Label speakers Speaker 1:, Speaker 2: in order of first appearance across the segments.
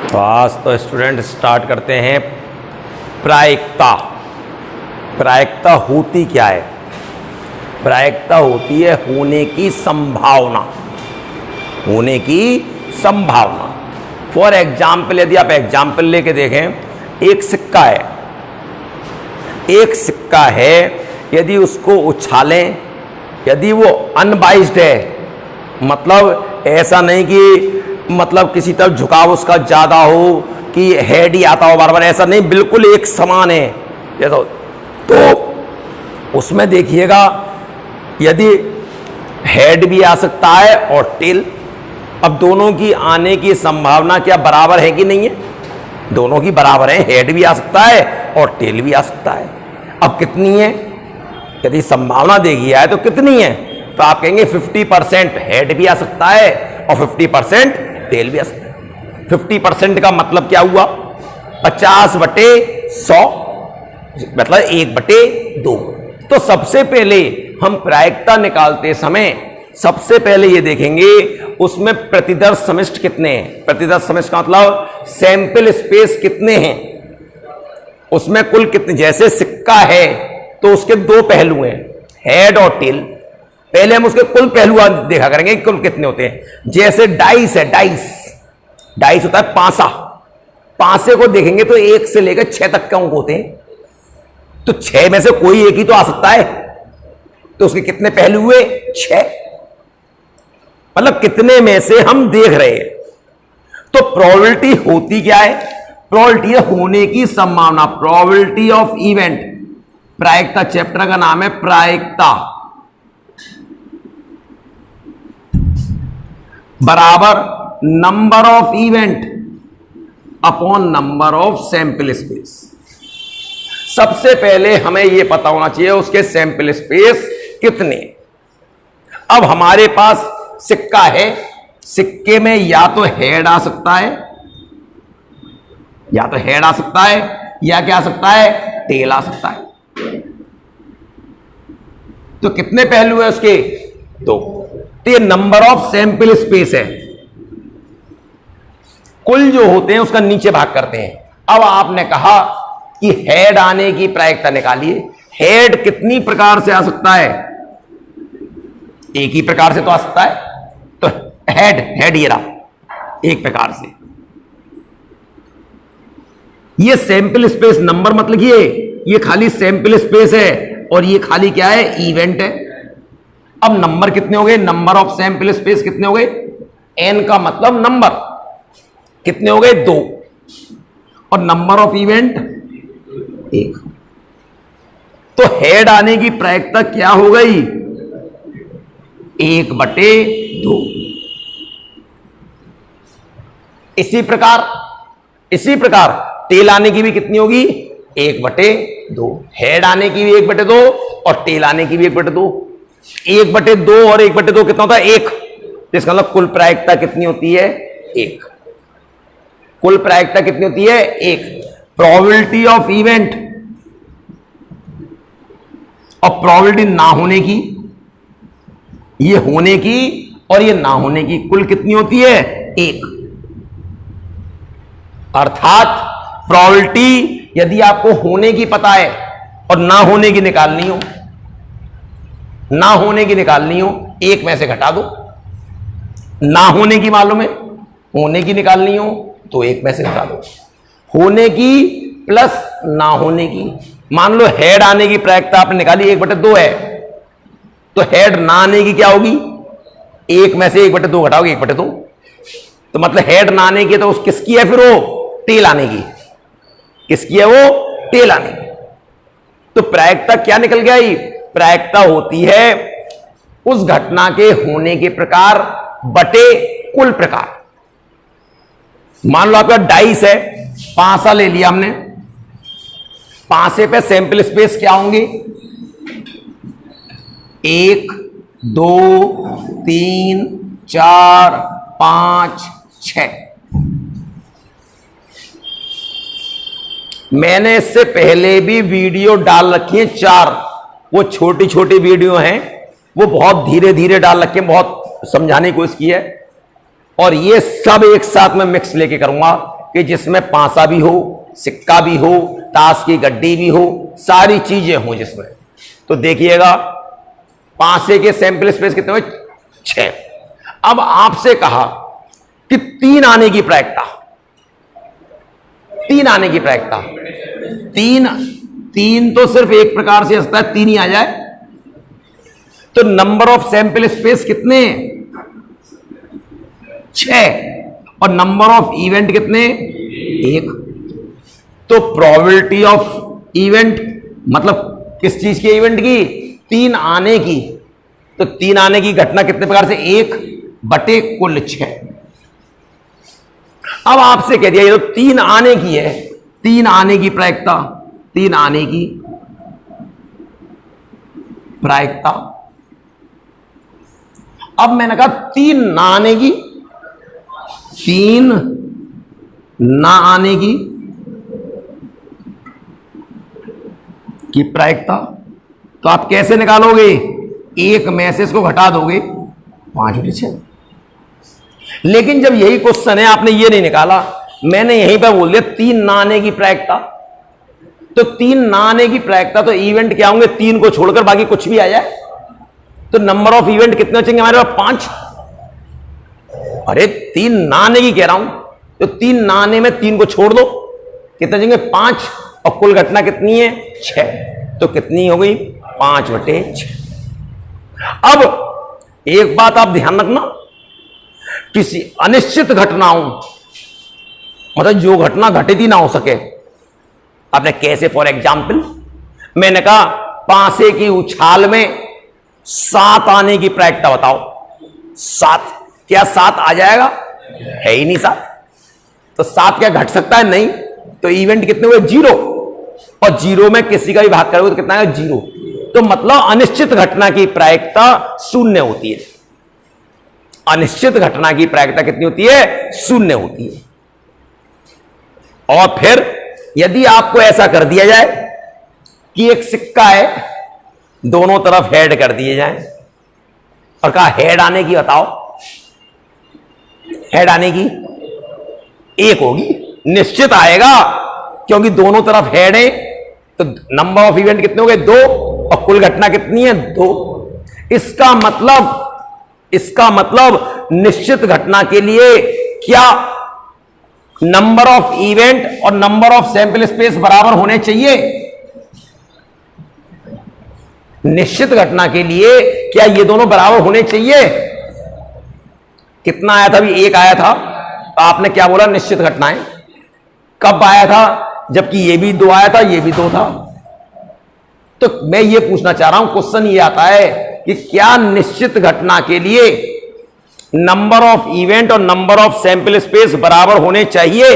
Speaker 1: तो आज तो स्टूडेंट स्टार्ट करते हैं प्रायिकता। प्रायिकता होती क्या है? प्रायिकता होती है होने की संभावना, होने की संभावना। फॉर एग्जाम्पल, यदि आप एग्जाम्पल लेके देखें, एक सिक्का है, एक सिक्का है, यदि उसको उछालें, यदि वो अनबाइज्ड है, मतलब ऐसा नहीं कि मतलब किसी तरफ झुकाव उसका ज्यादा हो कि हेड ही आता हो बार बार, ऐसा नहीं, बिल्कुल एक समान है जैसा, तो उसमें देखिएगा यदि हेड भी आ सकता है और टेल। अब दोनों की आने की संभावना क्या बराबर है कि नहीं है? दोनों की बराबर है, हेड भी आ सकता है और टेल भी आ सकता है। अब कितनी है? यदि संभावना देखी है तो कितनी है? तो आप कहेंगे 50% हेड भी आ सकता है और 50% टेल भी आ सकता है। 50% का मतलब क्या हुआ? 50/100, मतलब 1/2। तो सबसे पहले हम प्रायिकता निकालते समय सबसे पहले ये देखेंगे उसमें प्रतिदर्श समिष्ट कितने हैं। प्रतिदर्श समिष्ट का मतलब सैंपल स्पेस कितने हैं, उसमें कुल कितने। जैसे सिक्का है तो उसके दो पहलू हैं, हेड और टेल। पहले हम उसके कुल पहलू देखा करेंगे कुल कितने होते हैं। जैसे डाइस है, डाइस होता है पांसा, पांसे को देखेंगे तो 1 से लेकर 6 तक के अंक होते हैं, तो 6 में से कोई एक ही तो आ सकता है, तो उसके कितने पहलू हुए? 6। मतलब कितने में से हम देख रहे हैं। तो प्रोबेबिलिटी होती क्या है? प्रोबेबिलिटी है होने की संभावना, प्रोबेबिलिटी ऑफ इवेंट। प्रायिकता चैप्टर का नाम है प्रायिकता, बराबर number of event upon number of sample space. सबसे पहले हमें यह पता होना चाहिए उसके सैंपल स्पेस कितने। अब हमारे पास सिक्का है, सिक्के में या तो हेड आ सकता है, या तो हेड आ सकता है, या क्या आ सकता है? टेल आ सकता है। तो कितने पहलू है उसके? 2। तो ये नंबर ऑफ सैंपल स्पेस है। कुल जो होते हैं उसका नीचे भाग करते हैं। अब आपने कहा कि हेड आने की प्रायिकता निकालिए। हेड कितनी प्रकार से आ सकता है? एक ही प्रकार से तो आ सकता है। तो हेड ये रहा, एक प्रकार से। ये सैंपल स्पेस नंबर मतलब ये खाली सैंपल स्पेस है और ये खाली क्या है? इवेंट है। अब नंबर कितने हो गए? नंबर ऑफ सैंपल स्पेस कितने हो गए? एन का मतलब नंबर कितने हो गए? 2। और नंबर ऑफ इवेंट 1। तो हेड आने की प्रायिकता क्या हो गई? 1/2। इसी प्रकार टेल आने की भी कितनी होगी? 1/2। हेड आने की भी 1/2 और टेल आने की भी 1/2। 1/2 और 1/2 कितना होता है? 1। इसका मतलब कुल प्रायिकता कितनी होती है? 1। कुल प्रायिकता कितनी होती है? 1। प्रोबेबिलिटी ऑफ इवेंट और प्रोबेबिलिटी ना होने की, ये होने की और ये ना होने की, कुल कितनी होती है? 1। अर्थात प्रोबेबिलिटी यदि आपको होने की पता है और ना होने की निकालनी हो, ना होने की निकालनी हो, 1 में से घटा दो। ना होने की मालूम है, होने की निकालनी हो तो 1 में से घटा दो। होने की प्लस ना होने की। मान लो हेड आने की प्रायिकता आपने निकाली 1/2 है, तो हेड ना आने की क्या होगी? 1 में से 1/2 घटाओगे 1/2, तो मतलब हेड ना आने की तो उस किसकी है? फिर वो टेल आने की। किसकी है वो? टेल आने की। तो प्रायिकता क्या निकल गई? प्रायिकता होती है उस घटना के होने के प्रकार बटे कुल प्रकार। मान लो आपका डाइस है, पांसा ले लिया हमने, पांसे पे सैंपल स्पेस क्या होंगे? 1 2 3 4 5 6। मैंने इससे पहले भी वीडियो डाल रखी है 4, वो छोटी छोटी वीडियो हैं, वो बहुत धीरे धीरे डाल रखे हैं, बहुत समझाने की कोशिश की है। और ये सब एक साथ में मिक्स लेके करूंगा, कि जिसमें पांसा भी हो, सिक्का भी हो, ताश की गड्डी भी हो, सारी चीजें हो जिसमें। तो देखिएगा पांसे के सैंपल स्पेस कितने हुए? 6। अब आपसे कहा कि 3 आने की प्रायिकता, 3 आने की प्रायिकता, 3 तो सिर्फ एक प्रकार से हंसता है, 3 ही आ जाए। तो नंबर ऑफ सैंपल स्पेस कितने? 6। और नंबर ऑफ इवेंट कितने? 1। तो प्रोबेबिलिटी ऑफ इवेंट मतलब किस चीज के इवेंट की? 3 आने की। तो 3 आने की घटना कितने प्रकार से? 1 बटे कुल 6। अब आपसे कह दिया ये तो 3 आने की है, 3 आने की प्रायिकता, 3 आने की प्रायिकता। अब मैंने कहा 3 ना आने की, 3 ना आने की प्रायिकता। तो आप कैसे निकालोगे? 1 में से इसको घटा दोगे, 5/6। लेकिन जब यही क्वेश्चन है, आपने ये नहीं निकाला, मैंने यहीं पर बोल दिया 3 ना आने की प्रायिकता। तो 3 ना आने की प्रायिकता तो इवेंट क्या होंगे? 3 को छोड़कर बाकी कुछ भी आ जाए। तो नंबर ऑफ इवेंट कितने बचेंगे हमारे पास? 5। अरे 3 ना आने की कह रहा हूं, तो 3 ना आने में 3 को छोड़ दो, कितने बचेंगे? 5। और कुल घटना कितनी है? 6। तो कितनी हो गई? 5/6। अब एक बात आप ध्यान रखना, किसी अनिश्चित घटनाओं, मतलब जो घटना घटित ही ना हो सके। आपने कैसे? फॉर एग्जाम्पल मैंने कहा पांसे की उछाल में 7 आने की प्रायिकता बताओ। 7, क्या 7 आ जाएगा? है ही नहीं 7। तो 7 क्या घट सकता है? नहीं। तो इवेंट कितने हुए? 0। और 0 में किसी का भी भाग करोगे तो कितना है? 0। तो मतलब अनिश्चित घटना की प्रायिकता 0 होती है। अनिश्चित घटना की प्रायिकता कितनी होती है? 0 होती है। और फिर यदि आपको ऐसा कर दिया जाए कि एक सिक्का है, दोनों तरफ हेड कर दिए जाए और कहा हेड आने की बताओ, हेड आने की 1 होगी, निश्चित आएगा क्योंकि दोनों तरफ हेड है। तो नंबर ऑफ इवेंट कितने हो गए? 2। और कुल घटना कितनी है? 2। इसका मतलब निश्चित घटना के लिए क्या नंबर ऑफ इवेंट और नंबर ऑफ सैंपल स्पेस बराबर होने चाहिए? निश्चित घटना के लिए क्या ये दोनों बराबर होने चाहिए? कितना आया था? अभी 1 आया था, तो आपने क्या बोला? निश्चित घटनाएं। कब आया था? जबकि ये भी 2 आया था, ये भी 2 था। तो मैं ये पूछना चाह रहा हूं, क्वेश्चन ये आता है कि क्या निश्चित घटना के लिए नंबर ऑफ इवेंट और नंबर ऑफ सैंपल स्पेस बराबर होने चाहिए?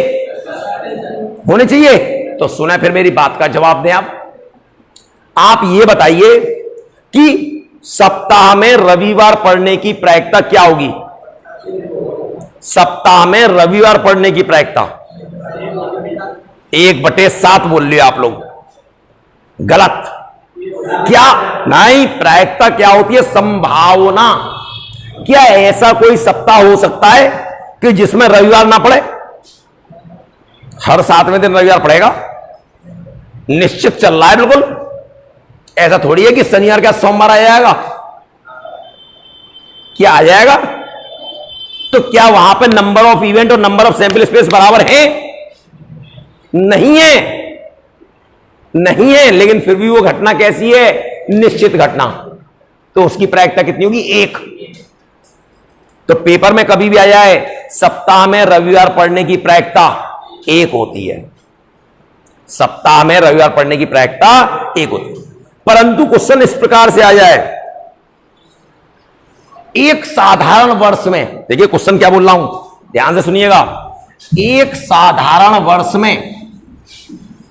Speaker 1: होने चाहिए। तो सुना फिर मेरी बात का जवाब दें आप ये बताइए कि सप्ताह में रविवार पढ़ने की प्रायिकता क्या होगी? सप्ताह में रविवार पढ़ने की प्रायिकता 1/7 बोल लिया आप लोग, गलत। क्या? नहीं, प्रायिकता क्या होती है? संभावना। क्या ऐसा कोई सप्ताह हो सकता है कि जिसमें रविवार ना पड़े? हर 7वें दिन रविवार पड़ेगा, निश्चित चल रहा है बिल्कुल। ऐसा थोड़ी है कि शनिवार क्या सोमवार आ जाएगा? क्या आ जाएगा? तो क्या वहां पे नंबर ऑफ इवेंट और नंबर ऑफ सैंपल स्पेस बराबर है? नहीं है, नहीं है। लेकिन फिर भी वो घटना कैसी है? निश्चित घटना। तो उसकी प्रायिकता कितनी होगी? 1। तो पेपर में कभी भी आ जाए सप्ताह में रविवार पढ़ने की प्रायिकता 1 होती है। सप्ताह में रविवार पढ़ने की प्रायिकता 1 होती है। परंतु क्वेश्चन इस प्रकार से आ जाए, एक साधारण वर्ष में, देखिए क्वेश्चन क्या बोल रहा हूं, ध्यान से सुनिएगा। एक साधारण वर्ष में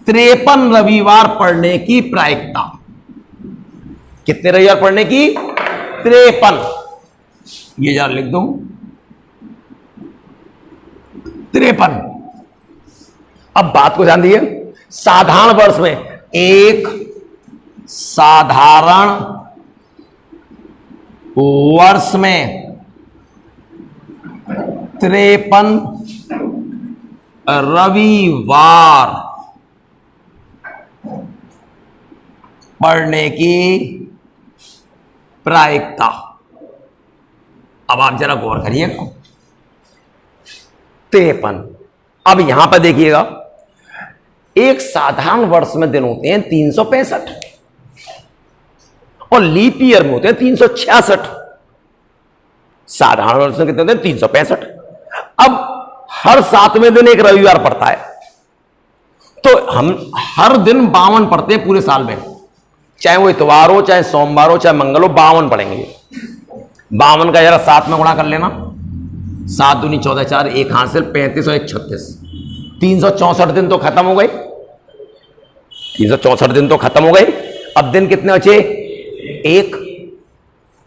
Speaker 1: 53 रविवार पढ़ने की प्रायिकता। कितने रविवार पढ़ने की? 53। ये जरा लिख दूं, 53। अब बात को ध्यान दीजिए, साधारण वर्ष में, एक साधारण वर्ष में 53 रविवार पढ़ने की प्रायिकता। अब आप जरा गौर करिएगा, 53। अब यहां पर देखिएगा, एक साधारण वर्ष में दिन होते हैं 365 और लीप ईयर में होते हैं 366। साधारण वर्ष में कितने होते हैं? 365। अब हर 7वें दिन एक रविवार पड़ता है, तो हम हर दिन 52 पढ़ते हैं पूरे साल में, चाहे वो इतवार हो, चाहे सोमवार हो, चाहे मंगल हो, 52 पढ़ेंगे। 52 का जरा 7 में गुणा कर लेना, 7 दूनी 14, 4 एक हासिल 35 और 1 36। 364 दिन तो खत्म हो गए, 364 दिन तो खत्म हो गए। अब दिन कितने बचे? एक।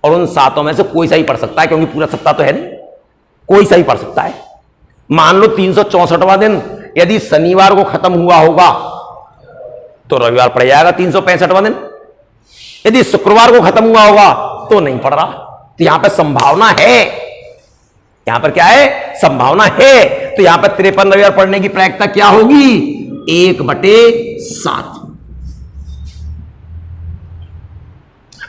Speaker 1: और उन 7 में से कोई सा ही पढ़ सकता है, क्योंकि पूरा सप्ताह तो है नहीं, कोई सा ही पढ़ सकता है। मान लो 364वां दिन यदि शनिवार को खत्म हुआ होगा तो रविवार पड़ जाएगा 365वां दिन। यदि शुक्रवार को खत्म हुआ होगा तो नहीं पढ़ रहा। तो यहां पर संभावना है, यहां पर क्या है? संभावना है। तो यहां पर 53 रविवार पढ़ने की प्रायिकता क्या होगी? 1/7।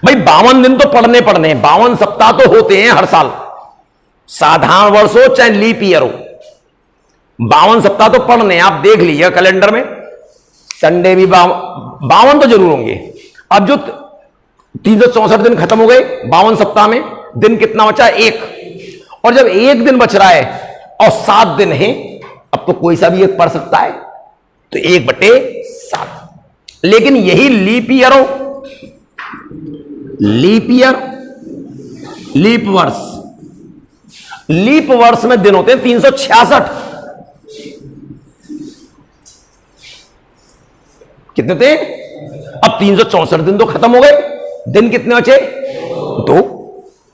Speaker 1: भाई 52 दिन तो पढ़ने 52 सप्ताह तो होते हैं हर साल, साधारण वर्ष हो चाहे लीप ईयर हो, 52 सप्ताह तो पढ़ने। आप देख लीजिए कैलेंडर में, संडे भी 52 तो जरूर होंगे। अब जो 364 दिन खत्म हो गए 52 सप्ताह में, दिन कितना बचा? 1। और जब 1 दिन बच रहा है और 7 दिन है, अब तो कोई सा भी एक पढ़ सकता है, तो 1/7। लेकिन यही लीप ईयर हो, लीप ईयर, लीप वर्ष, लीप वर्ष में दिन होते हैं 366। कितने थे? अब 364 दिन तो खत्म हो गए, दिन कितने बचे? 2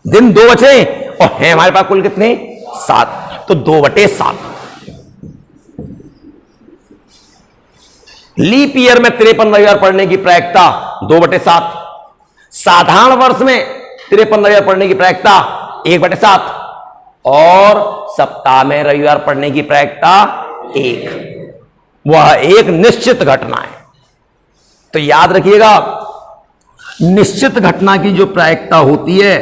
Speaker 1: दिन, 2 बचे और हैं हमारे पास कुल कितने? 7। तो 2/7। लीप ईयर में 53 रविवार पढ़ने की प्रायिकता 2/7। साधारण वर्ष में 53 रविवार पढ़ने की प्रायिकता 1/7 और सप्ताह में रविवार पढ़ने की प्रायिकता 1। वह एक निश्चित घटना है। तो याद रखिएगा, निश्चित घटना की जो प्रायिकता होती है,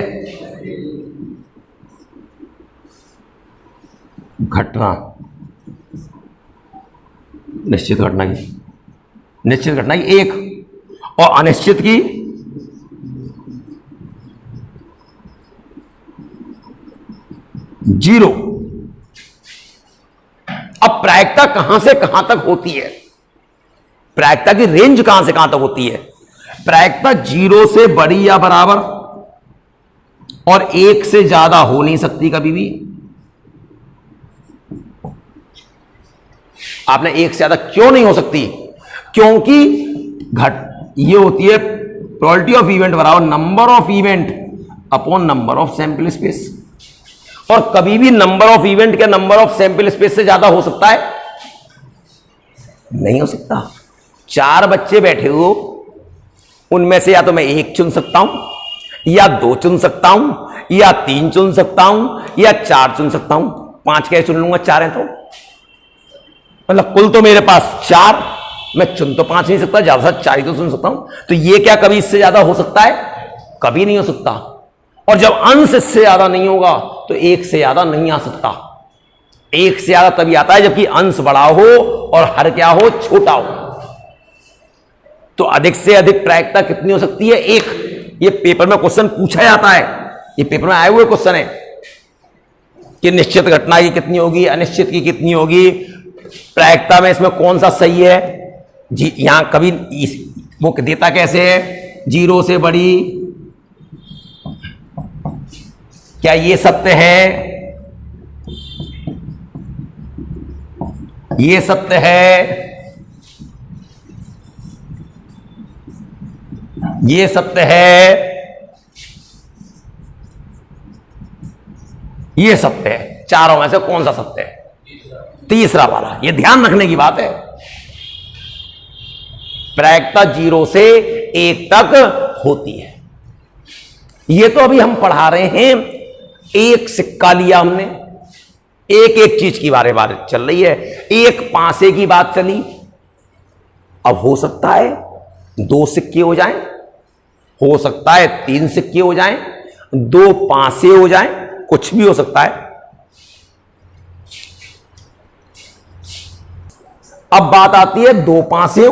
Speaker 1: घटना, निश्चित घटना की 1 और अनिश्चित की 0। अब प्रायिकता कहां से कहां तक होती है? प्रायिकता की रेंज कहां से कहां तक होती है? प्रायिकता 0 से बड़ी या बराबर और 1 से ज्यादा हो नहीं सकती कभी भी। आपने 1 से ज्यादा क्यों नहीं हो सकती? क्योंकि ये होती है प्रोबेबिलिटी ऑफ इवेंट बराबर number of event upon number of sample space. और कभी भी नंबर ऑफ इवेंट के नंबर ऑफ सैंपल स्पेस से ज्यादा हो सकता है? नहीं हो सकता। 4 बच्चे बैठे हो, उनमें से या तो मैं 1 चुन सकता हूं, या 2 चुन सकता हूं, या 3 चुन सकता हूं, या 4 चुन सकता हूं। 5 कैसे चुन लूंगा? 4 है तो मतलब कुल तो मेरे पास 4, मैं चुन तो 5 नहीं सकता, ज्यादा से 4 ही तो चुन सकता हूं। तो ये क्या कभी इससे ज्यादा हो सकता है? कभी नहीं हो सकता। और जब अंश इससे ज्यादा नहीं होगा तो 1 से ज्यादा नहीं आ सकता। 1 से ज्यादा तभी आता है जबकि अंश बड़ा हो और हर क्या हो? छोटा हो। तो अधिक से अधिक प्रायिकता कितनी हो सकती है? 1। ये पेपर में क्वेश्चन पूछा जाता है, ये पेपर में आए हुए क्वेश्चन है कि निश्चित घटना की कितनी होगी, अनिश्चित की कितनी होगी, प्रायिकता में इसमें कौन सा सही है जी। यहां कभी वो देता कैसे है? 0 से बड़ी, क्या ये सत्य है? ये सत्य है, ये सत्य है, ये सत्य है। चारों में से कौन सा सत्य है? तीसरा वाला। ये ध्यान रखने की बात है। प्रायिकता 0 से 1 तक होती है। ये तो अभी हम पढ़ा रहे हैं, एक सिक्का लिया हमने, एक एक चीज की बारे बारे चल रही है। एक पासे की बात चली, अब हो सकता है 2 सिक्के हो जाएं, हो सकता है 3 सिक्के हो जाएं, 2 पासे हो जाएं, कुछ भी हो सकता है। अब बात आती है 2 पासे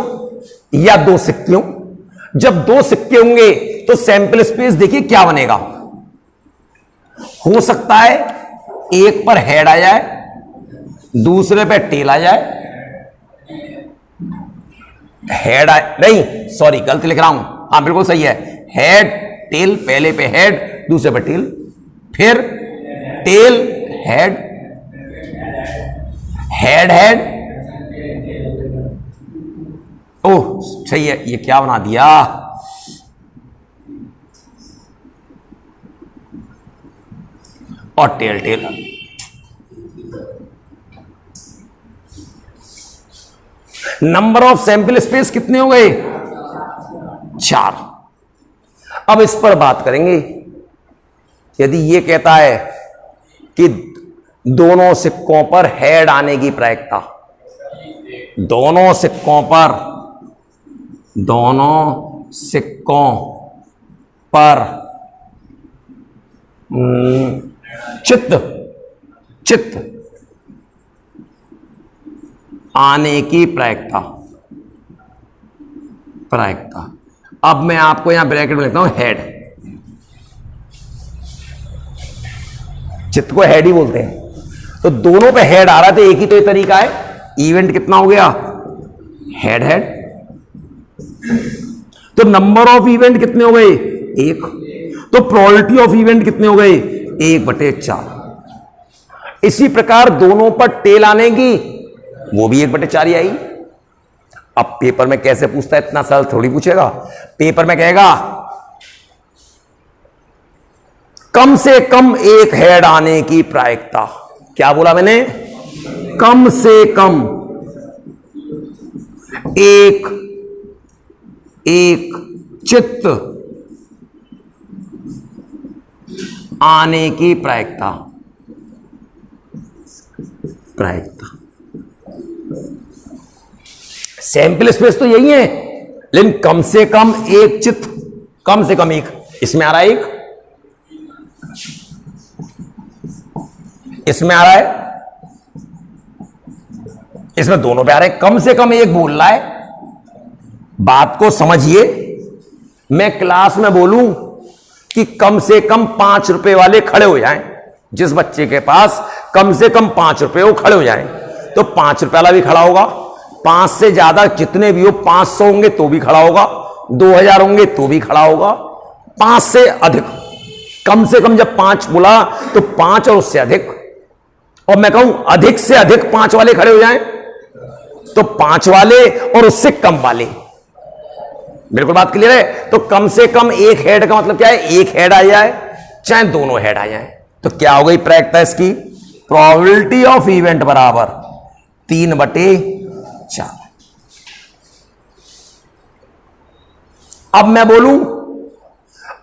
Speaker 1: या 2 सिक्के। जब 2 सिक्के होंगे तो सैंपल स्पेस देखिए क्या बनेगा। हो सकता है एक पर हेड आ जाए, दूसरे पे टेल आ जाए। हेड नहीं, सॉरी गलत लिख रहा हूं, हाँ बिल्कुल सही है। हेड टेल, पहले पे हेड, दूसरे पे टेल, फिर tail head, head head. Oh सही है, ये क्या बना दिया। और tail tail. Number of sample space कितने हो गए? 4। अब इस पर बात करेंगे। यदि ये कहता है कि दोनों सिक्कों पर हेड आने की प्रायिकता, दोनों सिक्कों पर चित्त आने की प्रायिकता। अब मैं आपको यहां ब्रैकेट में लिखता हूं हेड। चित्त को हेड ही बोलते हैं। तो दोनों पे हेड आ रहा था, एक ही तो ये तरीका है। इवेंट कितना हो गया? Head head. तो नंबर ऑफ इवेंट कितने हो गए? 1। तो प्रोबेबिलिटी ऑफ इवेंट कितने हो गए? 1/4। इसी प्रकार दोनों पर टेल आने की, वो भी 1/4 ही आई। अब पेपर में कैसे पूछता है? इतना सरल थोड़ी पूछेगा। पेपर में कहेगा कम से कम एक हेड आने की प्रायिकता। क्या बोला मैंने? कम से कम एक चित्त आने की प्रायिकता। सैंपल स्पेस तो यही है, लेकिन कम से कम एक चित्त, कम से कम एक, इसमें आ रहा है 1, इसमें आ रहा है, इसमें दोनों पे आ रहे हैं। कम से कम एक बोल रहा है। बात को समझिए। मैं क्लास में बोलूं कि कम से कम 5 रुपए वाले खड़े हो जाएं, जिस बच्चे के पास कम से कम 5 रुपए हो खड़े हो जाएं, तो 5 रुपए वाला भी खड़ा होगा। 5 से ज्यादा जितने भी हो, 500 होंगे तो भी खड़ा होगा, 2000 होंगे तो भी खड़ा होगा। 5 से अधिक, कम से कम जब 5 बोला तो 5 और उससे अधिक। और मैं कहूं अधिक से अधिक 5 वाले खड़े हो जाएं, तो 5 वाले और उससे कम वाले। बिल्कुल बात क्लियर है। तो कम से कम एक हेड का मतलब क्या है? एक हेड आ जाए, चाहे दोनों हेड आ जाए। तो क्या हो गई प्रायिकता इसकी? प्रोबेबिलिटी ऑफ इवेंट बराबर 3/4। अब मैं बोलूं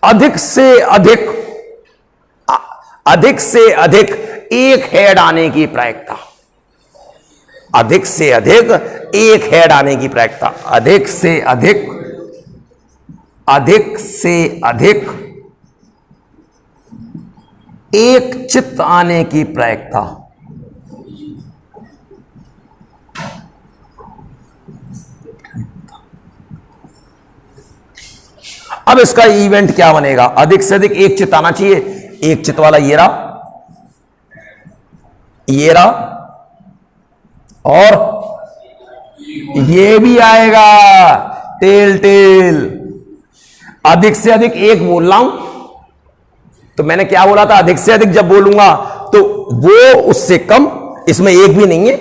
Speaker 1: अधिक से अधिक एक हेड आने की प्रायिकता। अधिक से अधिक एक हेड आने की प्रायिकता। अधिक से अधिक एक चित्त आने की प्रायिकता। अब इसका इवेंट क्या बनेगा? अधिक से अधिक एक चित्त आना चाहिए। एक चित्त वाला ये रहा, और ये भी आएगा, टेल टेल। अधिक से अधिक एक बोल रहा हूं, तो मैंने क्या बोला था? अधिक से अधिक जब बोलूंगा तो वो उससे कम, इसमें एक भी नहीं है।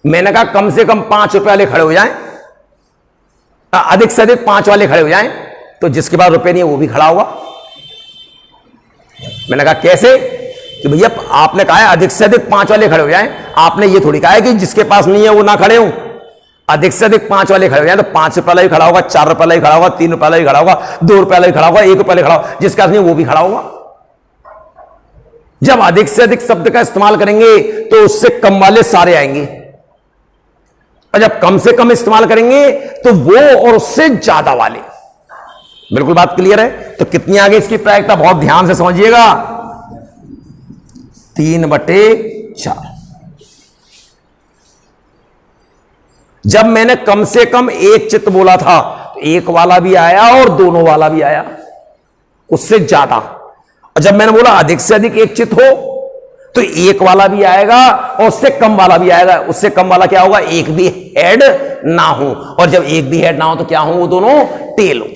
Speaker 1: मैंने कहा कम से कम 5 रुपए वाले खड़े हो जाएं, अधिक से अधिक 5 वाले खड़े हो जाएं, तो जिसके पास रुपए नहीं है वो भी खड़ा होगा। मैंने कहा कैसे? कि भैया आपने कहा है अधिक से अधिक 5 वाले खड़े हो जाएं, आपने ये थोड़ी कहा है कि जिसके पास नहीं है वो ना खड़े हो। अधिक से अधिक 5 वाले खड़े हो जाएं, तो 5 रुपए वाला भी खड़ा होगा, 4 रुपए वाला भी खड़ा होगा, 3 रुपए वाला भी खड़ा होगा, 2 रुपए वाला भी खड़ा होगा, 1 रुपए वाला खड़ा होगा, जिसके पास नहीं वो भी खड़ा होगा। जब अधिक से अधिक शब्द का इस्तेमाल करेंगे तो उससे कम वाले सारे आएंगे, और जब कम से कम इस्तेमाल करेंगे तो वो और उससे ज्यादा वाले। बिल्कुल बात क्लियर है? तो कितनी आगे इसकी प्रायिकता, बहुत ध्यान से समझिएगा, 3/4। जब मैंने कम से कम एक चित्त बोला था तो एक वाला भी आया और दोनों वाला भी आया, उससे ज्यादा। और जब मैंने बोला अधिक से अधिक एक चित्त हो तो एक वाला भी आएगा और उससे कम वाला भी आएगा। उससे कम वाला क्या होगा? एक भी हेड ना हो, और जब एक भी हेड ना हो तो क्या हो? वो दोनों टेल हो।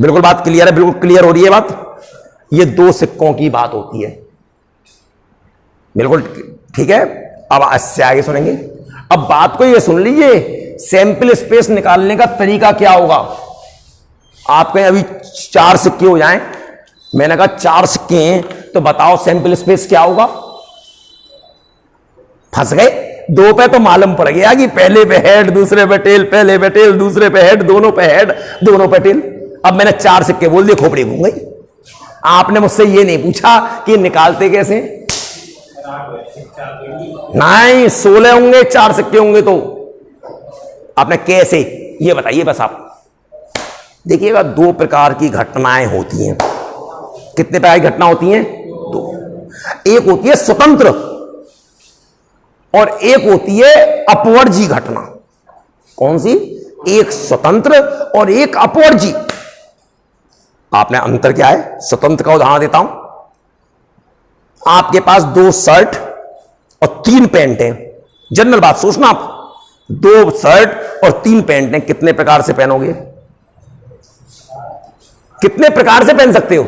Speaker 1: बिल्कुल बात क्लियर है? बिल्कुल क्लियर हो रही है बात? ये दो सिक्कों की बात होती है। बिल्कुल ठीक है। अब इससे आगे सुनेंगे। अब बात को ये सुन लीजिए, सैंपल स्पेस निकालने का तरीका क्या होगा। आप कहें अभी 4 सिक्के हो जाएं, मैंने कहा 4 सिक्के हैं तो बताओ सैंपल स्पेस क्या होगा। फंस गए? 2 पे तो मालूम पड़ गया कि पहले पे हेड, दूसरे पे टेल, पहले पे टेल, दूसरे पे हेड, दोनों पे हेड, दोनों पे टेल। अब मैंने 4 सिक्के बोल दिए, खोपड़ी घूम गई। आपने मुझसे ये नहीं पूछा कि निकालते कैसे। नहीं, 16 होंगे, 4 सिक्के होंगे तो आपने कैसे, ये बताइए बस। आप देखिएगा, 2 प्रकार की घटनाएं होती हैं। कितने प्रकार की घटना होती हैं? 2। एक होती है स्वतंत्र और एक होती है अपवर्जी घटना। कौन सी? एक स्वतंत्र और एक अपवर्जी। आपने अंतर क्या है? स्वतंत्र का उदाहरण देता हूं। आपके पास 2 शर्ट और 3 पैंट हैं। जनरल बात सोचना आप, 2 शर्ट और 3 पैंट हैं, कितने प्रकार से पहनोगे? कितने प्रकार से पहन सकते हो?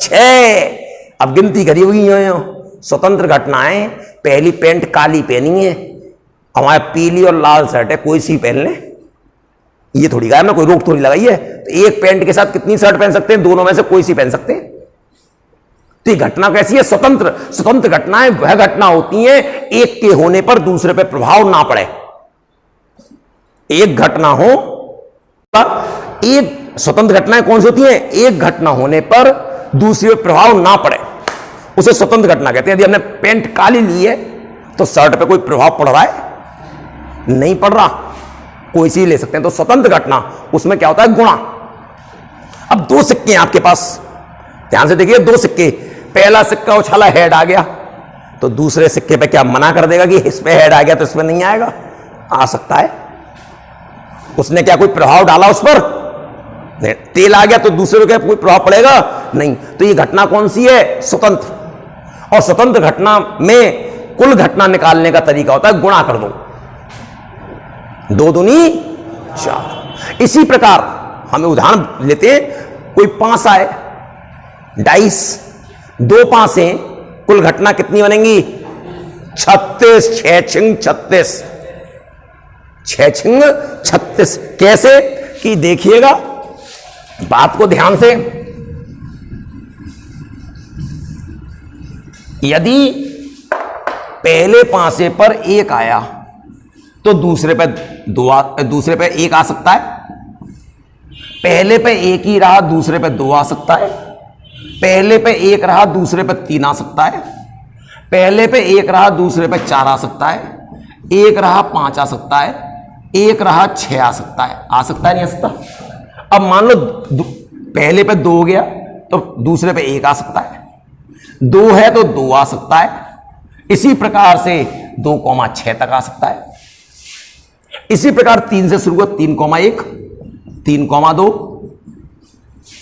Speaker 1: 6। अब गिनती करी हुई हो। स्वतंत्र घटनाएं, पहली पैंट काली पहनी है, हमारे पीली और लाल शर्ट है, कोई सी पहन ले, ये थोड़ी कहा ना, कोई रोक थोड़ी लगाई है। तो एक पैंट के साथ कितनी शर्ट पहन सकते हैं? दोनों में से कोई सी पहन सकते हैं। तो ये घटना कैसी है? स्वतंत्र। स्वतंत्र घटनाएं वह घटना होती हैं एक के होने पर दूसरे पर प्रभाव ना पड़े। एक घटना हो, एक स्वतंत्र घटनाएं कौन सी होती हैं? एक घटना होने पर दूसरे पर प्रभाव ना पड़े, उसे स्वतंत्र घटना कहते हैं। यदि हमने पैंट काली ली है तो शर्ट पे कोई प्रभाव पड़ रहा है? नहीं पड़ रहा, कोई सी ले सकते हैं। तो स्वतंत्र घटना, उसमें क्या होता है? गुणा। अब 2 सिक्के हैं आपके पास, ध्यान से देखिए, 2 सिक्के। पहला सिक्का उछाला, हेड आ गया, तो दूसरे सिक्के पे क्या मना कर देगा कि इस पे हेड आ गया तो इसमें नहीं आएगा? आ सकता है। उसने क्या कोई प्रभाव डाला उस पर? नहीं। तेल आ गया तो दूसरे पे कोई प्रभाव पड़ेगा? नहीं। तो ये घटना कौन सी है? स्वतंत्र। और स्वतंत्र घटना में कुल घटना निकालने का तरीका होता है गुणा कर दो, 2 दूनी 4। इसी प्रकार हमें उदाहरण लेते हैं, कोई पांसा है, डाइस, 2 पांसे, कुल घटना कितनी बनेंगी? 36। 6 छिंग 36, 6 छिंग 36। कैसे कि देखिएगा बात को ध्यान से, यदि पहले पांसे पर 1 आया तो दूसरे पे 1 आ सकता है। पहले पे 1 ही रहा, दूसरे पे 2 आ सकता है। पहले पे 1 रहा, दूसरे पे 3 आ सकता है। पहले पे 1 रहा, दूसरे पे 4 आ सकता है। 1 रहा, 5 आ सकता है। 1 रहा, 6 आ सकता है। आ सकता है, नहीं आ सकता? अब मान लो पहले पे 2 हो गया तो दूसरे पे 1 आ सकता है। 2 है तो 2 आ सकता है। इसी प्रकार से 2,6 तक आ सकता है। इसी प्रकार 3 से शुरू हुआ, 3,1, 3,2,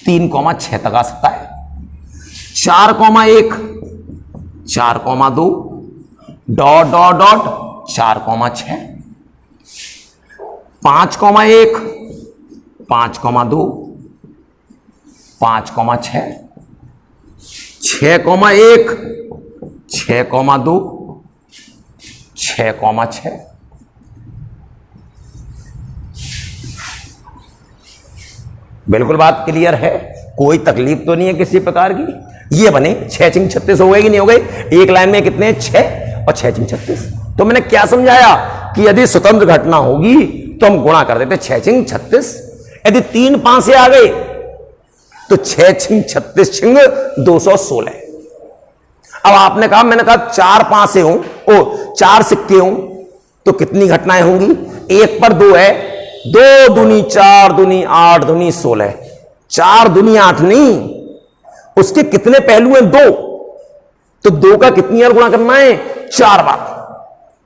Speaker 1: 3,6 तक आ सकता है। 4,1, 4,2, डॉट डॉट डॉट 4,6, 5,1, 5,2, 5,6, 6,1, 6,2, 6,6। बिल्कुल बात क्लियर है? कोई तकलीफ तो नहीं है किसी प्रकार की? ये बने 6 छिंग 36 हो गए कि नहीं हो गए? एक लाइन में कितने? 6 और 6 छिंग 36। तो मैंने क्या समझाया कि यदि स्वतंत्र घटना होगी तो हम गुणा कर देते 6 छिंग 36। यदि 3 पांसे आ गए तो 6 छिंग 36 छिंग 216। अब आपने कहा, मैंने कहा 4 पांसे हों, ओ 4 सिक्के हों तो कितनी घटनाएं होंगी? 1 पर 2 है, 2 दूनी 4 दूनी 8 दूनी 16, 4 दूनी 8 नहीं, उसके कितने पहलू हैं? 2, तो 2 का कितनी बार गुणा करना है? 4 बार।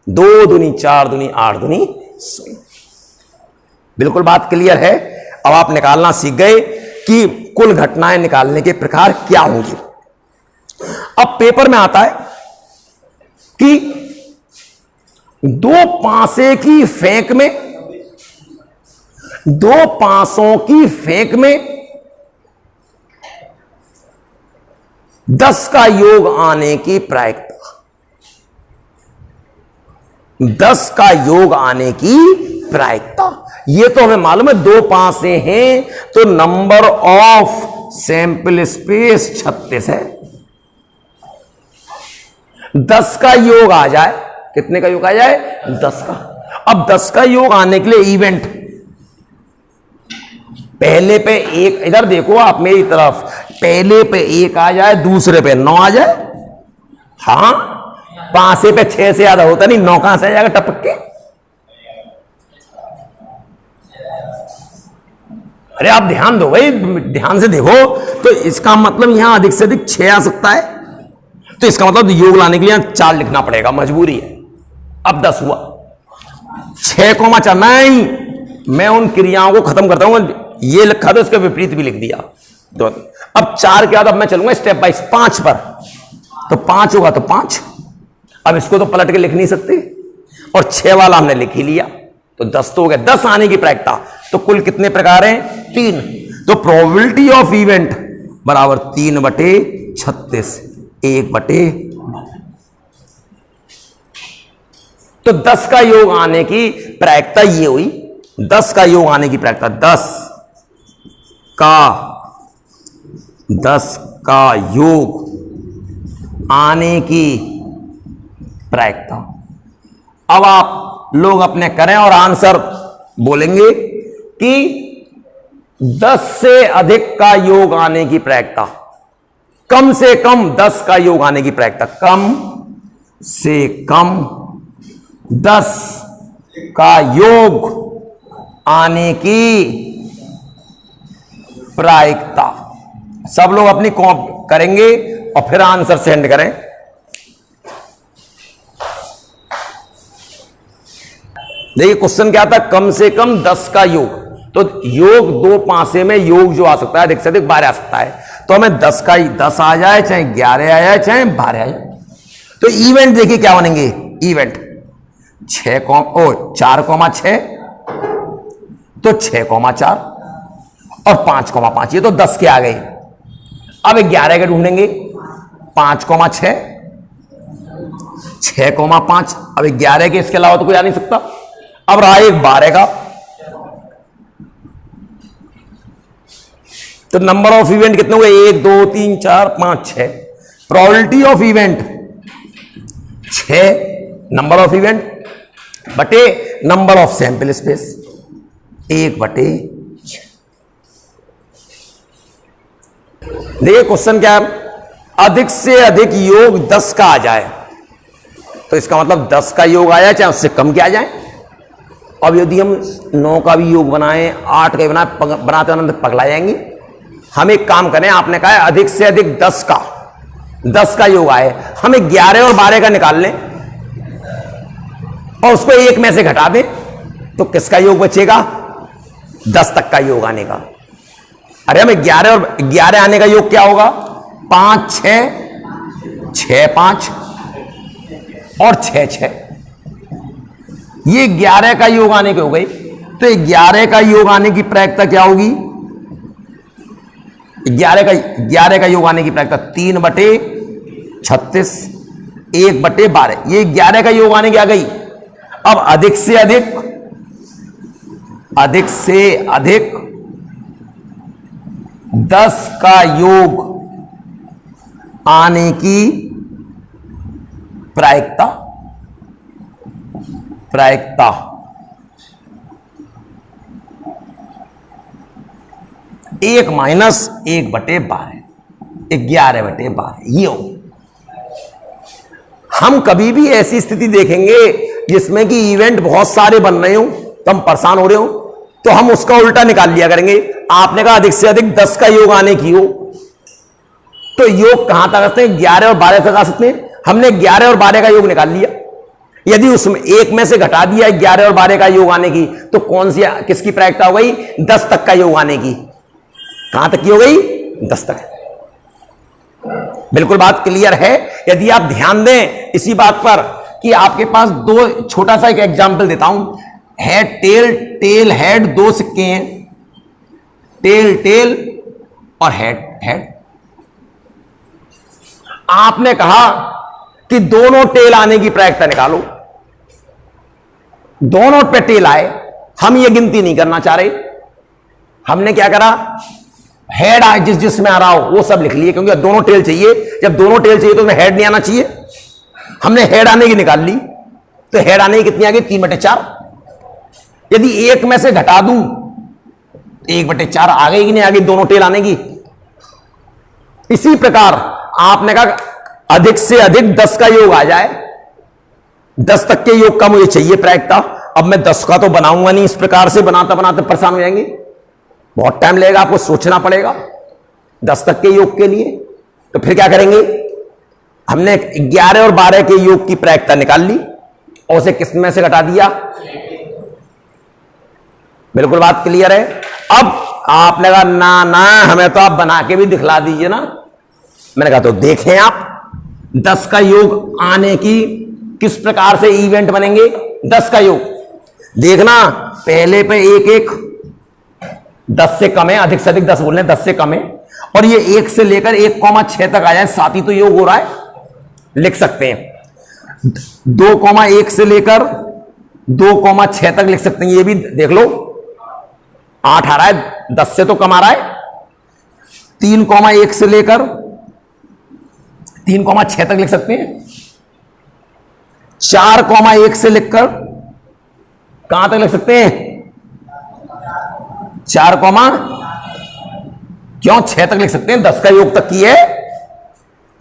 Speaker 1: 2 दूनी 4 दूनी 8 दूनी 16। बिल्कुल बात क्लियर है। अब आप निकालना सीख गए कि कुल घटनाएं निकालने के प्रकार क्या होंगे। अब पेपर में आता है कि 2 पांसे की फेंक में, 2 पांसों की फेंक में 10 का योग आने की प्रायिकता, 10 का योग आने की प्रायिकता। ये तो हमें मालूम है 2 पांसे हैं तो नंबर ऑफ सैंपल स्पेस 36 है। 10 का योग आ जाए, कितने का योग आ जाए? 10 का। अब 10 का योग आने के लिए इवेंट, पहले पे 1, इधर देखो आप मेरी तरफ, पहले पे 1 आ जाए, दूसरे पे 9 आ जाए। हां, पांसे पे 6 से ज्यादा होता नहीं, 9 कहां से आ जाएगा टपक के? अरे आप ध्यान दो भाई, ध्यान से देखो। तो इसका मतलब यहां अधिक से अधिक 6 आ सकता है, तो इसका मतलब योग लाने के लिए 4 लिखना पड़ेगा, मजबूरी है। अब 10 हुआ, 6,4 नहीं, मैं उन क्रियाओं को खत्म करता हूं। ये लिखा तो इसके विपरीत भी लिख दिया। तो अब 4 के बाद अब मैं चलूंगा स्टेप बाय 5 पर, तो 5 होगा तो 5। अब इसको तो पलट के लिख नहीं सकते, और 6 वाला हमने लिख ही लिया, तो 10 तो हो गया। 10 आने की प्रायिकता, तो कुल कितने प्रकार हैं? 3। तो प्रोबेबिलिटी ऑफ इवेंट बराबर 3/36, 1/। तो 10 का योग आने की प्रायिकता ये हुई, 10 का योग आने की प्रायिकता, 10 का योग आने की प्रायिकता। अब आप लोग अपने करें और आंसर बोलेंगे कि 10 से अधिक का योग आने की प्रायिकता, कम से कम 10 का योग आने की प्रायिकता, कम से कम 10 का योग आने की प्रायिकता। सब लोग अपनी कॉपी करेंगे और फिर आंसर सेंड करें। देखिए क्वेश्चन क्या था? कम से कम 10 का योग, तो योग 2 पांसे में योग जो आ सकता है अधिक से अधिक 12 आ सकता है, तो हमें 10 का 10 आ जाए, चाहे 11 आ जाए, चाहे 12 आ जाए। तो इवेंट देखिए क्या बनेंगे? इवेंट 4,6 तो 6,4 और 5,5, ये तो 10 के आ गए। अब 11 के ढूंढेंगे, 5,6, 6,5। अब 11 के इसके अलावा तो कोई आ नहीं सकता। अब रहा एक 12 का, तो नंबर ऑफ इवेंट कितने हुए? 1 2 3 4 5 6। Probability of event 6, number of event बटे नंबर ऑफ सैंपल स्पेस 1/6। देखिए क्वेश्चन क्या है? अधिक से अधिक योग 10 का आ जाए, तो इसका मतलब 10 का योग आया, चाहे उससे कम क्या आ जाए। अब यदि हम 9 का भी योग बनाएं, 8 का बनाए, बनाते बनाते पगला जाएंगे। हम एक काम करें, आपने कहा है अधिक से अधिक 10 का योग आए, हम 11 और 12 का निकाल लें और उसको 1 में से घटा दें, तो किसका योग बचेगा? 10 तक का योग आने का। अरे हमें 11 और 11 आने का योग क्या होगा? 5 6 6 5 और 6 6, ये 11 का योग आने की हो गई। तो 11 का योग आने की प्रायिकता क्या होगी? 11 का योग आने की प्रायिकता 3/36, 1/12। ये 11 का योग आने की आ गई। अब अधिक से अधिक 10 का योग आने की प्रायिकता 1 - 1/12, 11/12 ये हो। हम कभी भी ऐसी स्थिति देखेंगे जिसमें कि इवेंट बहुत सारे बन रहे हो तो हम परेशान हो रहे हो, तो हम उसका उल्टा निकाल लिया करेंगे। आपने कहा अधिक से अधिक 10 का योग आने की हो, तो योग कहां तक आ सकते हैं? 11 और 12 तक आ सकते हैं। हमने 11 और 12 का योग निकाल लिया। यदि उसमें एक में से घटा दिया 11 और 12 का योग आने की, तो कौन सी किसकी प्रायिकता हो गई? 10 तक का योग आने की। कहां तक की हो गई? 10 तक। बिल्कुल बात क्लियर है। यदि आप ध्यान दें इसी बात पर कि आपके पास दो, छोटा सा एक एग्जांपल देता हूं। हेड टेल, टेल हेड, दो सिक्के हैं, टेल टेल और हेड हेड। आपने कहा कि दोनों टेल आने की प्रायिकता निकालो, दोनों पे टेल आए। हम ये गिनती नहीं करना चाह रहे। हमने क्या करा? हेड आए जिसमें आ रहा हो वो सब लिख लिए, क्योंकि दोनों टेल चाहिए। जब दोनों टेल चाहिए तो उसमें हेड नहीं आना चाहिए। हमने हेड आने की निकाल ली, तो हेड आने की कितनी आ गई? 3/4। यदि एक में से घटा दूं 1/4 आ गई कि नहीं आ गई दोनों टेल आने की? इसी प्रकार आपने कहा अधिक से अधिक 10 का योग आ जाए, 10 तक के योग का मुझे चाहिए प्रायिकता। अब मैं 10 का तो बनाऊंगा नहीं, इस प्रकार से बनाते बनाते परेशान हो जाएंगे, बहुत टाइम लगेगा, आपको सोचना पड़ेगा 10 तक के योग के लिए। तो फिर क्या करेंगे? हमने 11 और 12 के योग की प्रायिकता निकाल ली और उसे किस में से घटा दिया? बिल्कुल बात क्लियर है। अब आपने कहा ना ना हमें तो आप बना के भी दिखला दीजिए ना। मैंने कहा तो देखें आप 10 का योग आने की किस प्रकार से इवेंट बनेंगे। 10 का योग देखना, पहले पे एक एक 10 से कम है, अधिक से अधिक 10 बोल रहे हैं, 10 से कम है, और ये 1 से लेकर 1,6 तक आ जाए, साथ ही तो योग हो रहा है, लिख सकते हैं। 2,1 से लेकर 2,6 तक लिख सकते हैं, ये भी देख लो 8 आ रहा है, 10 से तो कम आ रहा है। 3,1 से लेकर 3,6 तक लिख सकते हैं। 4,1 से लिखकर कहां तक लिख सकते हैं? 4, क्यों 6 तक लिख सकते हैं, 10 का योग तक की है,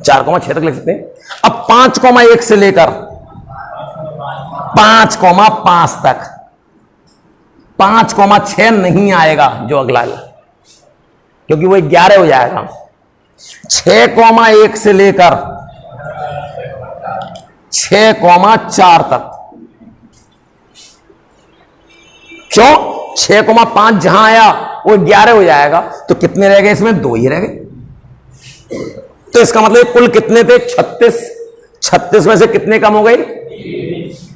Speaker 1: 4,6 तक लिख सकते हैं। अब 5,1 से लेकर 5,5 तक, 5,6 नहीं आएगा जो अगला, क्योंकि वो 11 हो जाएगा। 6,1 से लेकर 6,4 तक, क्यों 6,5 जहां आया वो 11 हो जाएगा, तो कितने रह गए इसमें? 2 ही रह गए। तो इसका मतलब कुल कितने थे? 36। 36 में से कितने कम हो गए?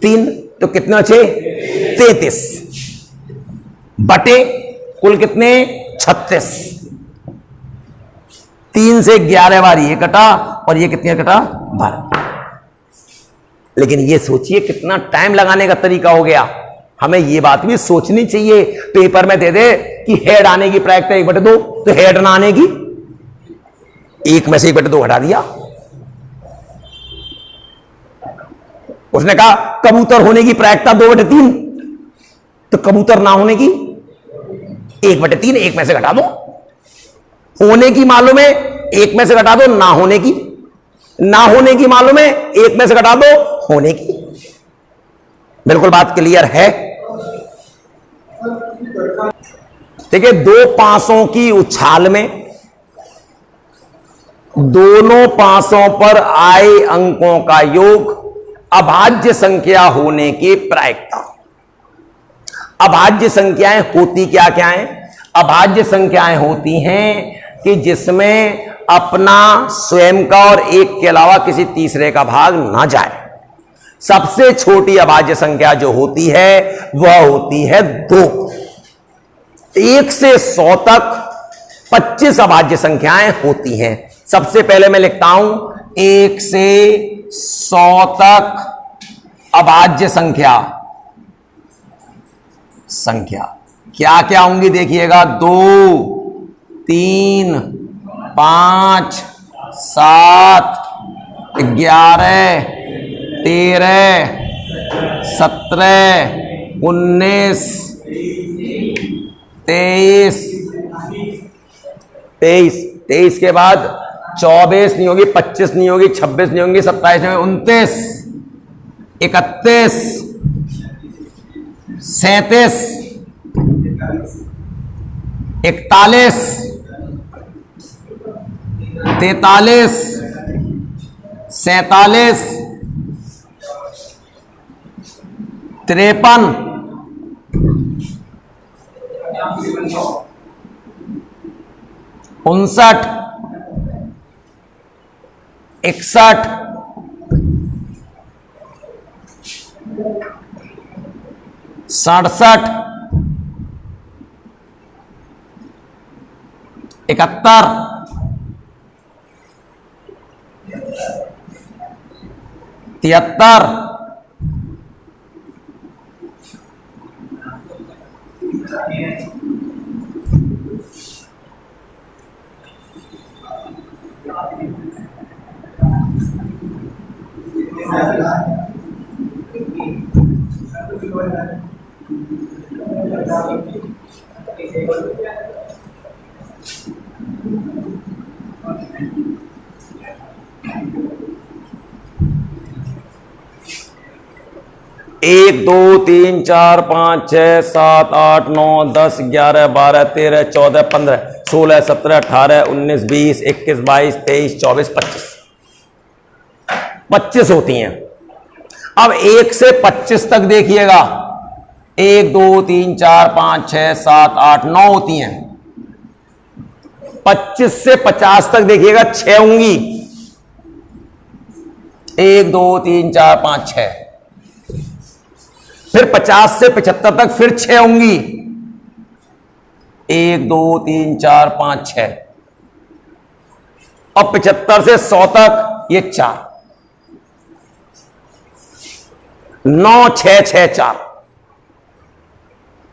Speaker 1: 3। तो कितने बचे? 33 बटे कुल कितने? 36। 3 से 11 बार ये कटा और ये कितने कटा? 12। लेकिन ये सोचिए कितना टाइम लगाने का तरीका हो गया। हमें ये बात भी सोचनी चाहिए। पेपर में दे दे कि हेड आने की प्रायिकता 1/2, तो हेड ना आने की 1 में से 1/2 हटा दिया। उसने कहा कबूतर होने की प्रायिकता 2/3, तो कबूतर ना होने की 1/3, 1 में से घटा दो। होने की मालूम है, 1 में से घटा दो। ना होने की, ना होने की मालूम है, 1 में से घटा दो होने की। बिल्कुल बात क्लियर है। देखिए, 2 पासों की उछाल में दोनों पासों पर आए अंकों का योग अभाज्य संख्या होने की प्रायिकता। अभाज्य संख्याएं होती क्या क्या हैं? अभाज्य संख्याएं होती हैं कि जिसमें अपना स्वयं का और एक के अलावा किसी तीसरे का भाग ना जाए। सबसे छोटी अभाज्य संख्या जो होती है वह होती है 2। 1 से 100 तक 25 अभाज्य संख्याएं होती हैं। सबसे पहले मैं लिखता हूं 1 से 100 तक अभाज्य संख्या क्या क्या होंगी देखिएगा? 2, 3, 5, 7, 11, 13, 17, 19, 23 के बाद 24 नहीं होगी, 25 नहीं होगी, 26 नहीं होगी, 27 नहीं होगी, 29, 31, 37, 41, 43, 47, 53, 59, 61, 67, 71, 73, 1, 2, 3, 4, 5, 6, 7, 8, 9, 10, 11, 12, 13, 14, 15, 16, 17, 18, 19, 20, 21, 22, 23, 24, 25, 25 होती हैं। अब 1 से 25 तक देखिएगा, 1, 2, 3, 4, 5, 6, 7, 8, 9 होती हैं। 25 से 50 तक देखिएगा, 6 होंगी। 1, 2, 3, 4, 5, 6। फिर 50 से 75 तक फिर 6 होंगी। 1, 2, 3, 4, 5, 6। अब 75 से 100 तक ये 4, 9, 6, 6, 4।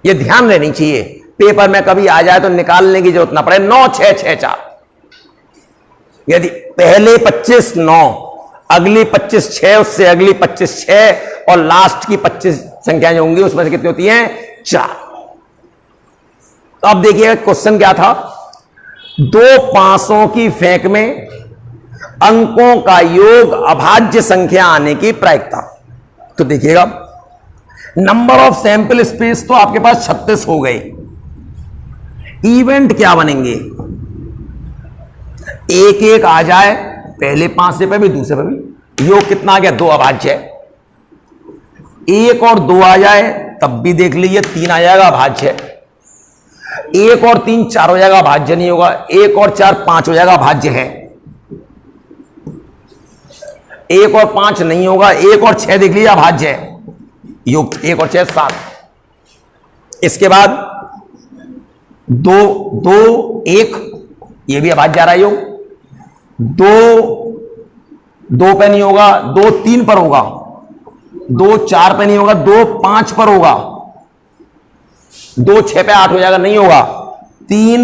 Speaker 1: ये ध्यान रहनी चाहिए, पेपर में कभी आ जाए तो निकालने की जरूरत ना पड़े। 9, 6, 6, 4। यदि पहले 25 9, अगली 25 6, उससे अगली 25 6 और लास्ट की 25 संख्याएं जो होंगी उसमें से कितनी होती हैं? 4। तो अब देखिएगा क्वेश्चन क्या था, 2 पासों की फेंक में अंकों का योग अभाज्य संख्या आने की प्रायिकता। तो देखिएगा, नंबर ऑफ सैंपल स्पेस तो आपके पास 36 हो गए। इवेंट क्या बनेंगे? एक एक आ जाए, पहले 5 से पे भी दूसरे पे भी। योग कितना आ गया? 2 अभाज्य है। 1 और 2 आ जाए तब भी देख लीजिए 3 आ जाएगा, अभाज्य है। 1 और 3 4 हो जाएगा, अभाज्य नहीं होगा। 1 और 4 5 हो जाएगा, अभाज्य है। 1 और 5 नहीं होगा। 1 और 6 देख लीजिए, अभाज्य है। योग 1 और 6 7। इसके बाद 2 2 1, ये भी अभाज्य आ रहा है योग। 2 पे नहीं होगा, 2 3 पर होगा। 2 4 पे नहीं होगा, 2 5 पर होगा। 2 6 पे 8 हो जाएगा, नहीं होगा। 3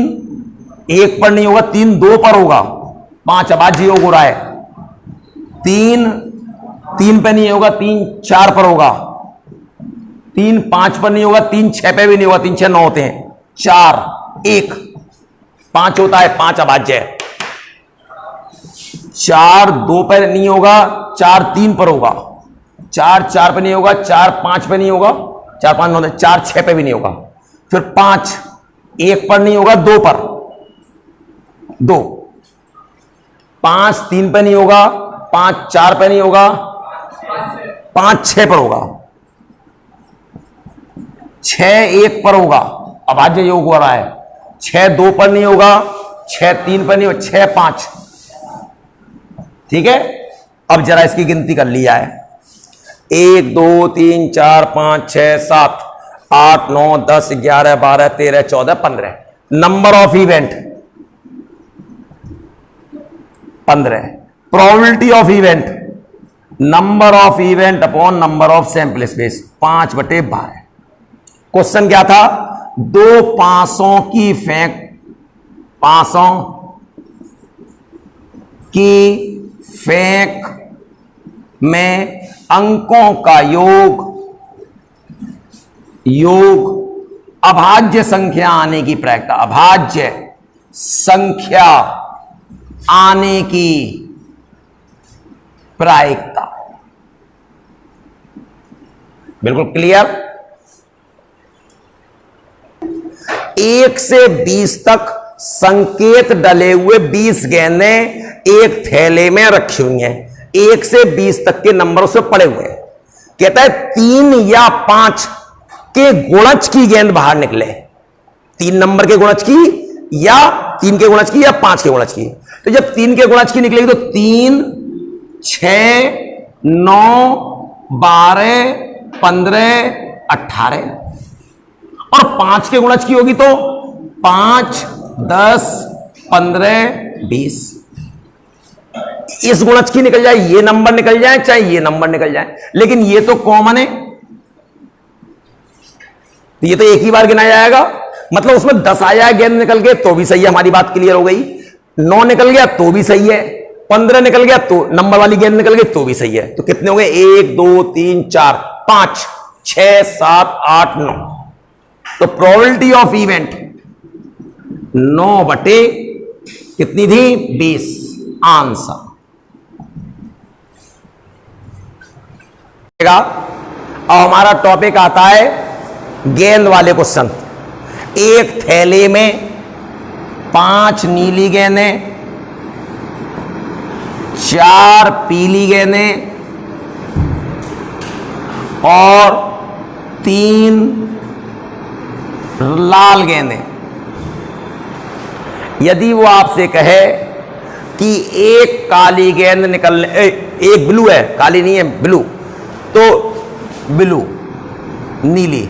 Speaker 1: 1 पर नहीं होगा, 3 2 पर होगा। 5 अभाज्य योग हो रहा है। 3 3 पे नहीं होगा, 3 4 पर होगा। 3 5 पर नहीं होगा, 3 6 पे भी नहीं होगा। 3 6 9 होते हैं। 4 1 5 होता है, 5 अभाज्य है। 4 2 पर नहीं होगा, 4 3 पर होगा। 4 4 पे नहीं होगा, 4 5 पे नहीं होगा। 4 5 9, 4 6 पे भी नहीं होगा। फिर 5 1 पर नहीं होगा, 2 पर 2। 5 3 पे नहीं होगा, 5 4 पे नहीं होगा, 5 6 पर होगा। 6 1 पर होगा, अभाज्य योग हो रहा है। 6 2 पर नहीं होगा, 6 3 पर नहीं होगा, 6 5। ठीक है, अब जरा इसकी गिनती कर लिया है। 1 2 3 4 5 6 7 8 9 10 11 12 13 14 15। Number of event 15। Probability of event, number of event upon number of sample space, 5/12। Question क्या था? 2 पासों की फेंक, पासों की फेंक में अंकों का योग अभाज्य संख्या आने की प्रायिकता। अभाज्य संख्या आने की प्रायिकता। बिल्कुल क्लियर। 1 से 20 तक संकेत डले हुए 20 गेंदें एक थैले में रखी हुई हैं। 1 से 20 तक के नंबर से पड़े हुए हैं। कहता है 3 या 5 के गुणज की गेंद बाहर निकले। 3 नंबर के गुणज की, या 3 के गुणज की, या 5 के गुणज की। तो जब 3 के गुणज की निकलेगी तो 3, 6, 9, 12, 15, 18, और 5 के गुणज की होगी तो 5, 10, 15, 20। इस गुणज की निकल जाए, ये नंबर निकल जाए, चाहे ये नंबर निकल जाए, लेकिन ये तो कॉमन है, तो ये तो एक ही बार गिना जाएगा। मतलब उसमें 10 आया गेंद निकल गए तो भी सही है, हमारी बात क्लियर हो गई। 9 निकल गया तो भी सही है, 15 निकल गया तो, नंबर वाली गेंद निकल गई तो भी सही है। तो कितने हो गए? 1, 2, 3, 4, 5, 6, 7, 8, 9। तो प्रोबेबिलिटी ऑफ इवेंट 9 बटे कितनी थी? 20 आंसर। अब हमारा टॉपिक आता है गेंद वाले क्वेश्चन। एक थैले में 5 नीली गेंदें, 4 पीली गेंदें और 3 लाल गेंदें। यदि वो आपसे कहे कि एक काली गेंद निकलने, एक ब्लू है, काली नहीं है, ब्लू, तो ब्लू नीली,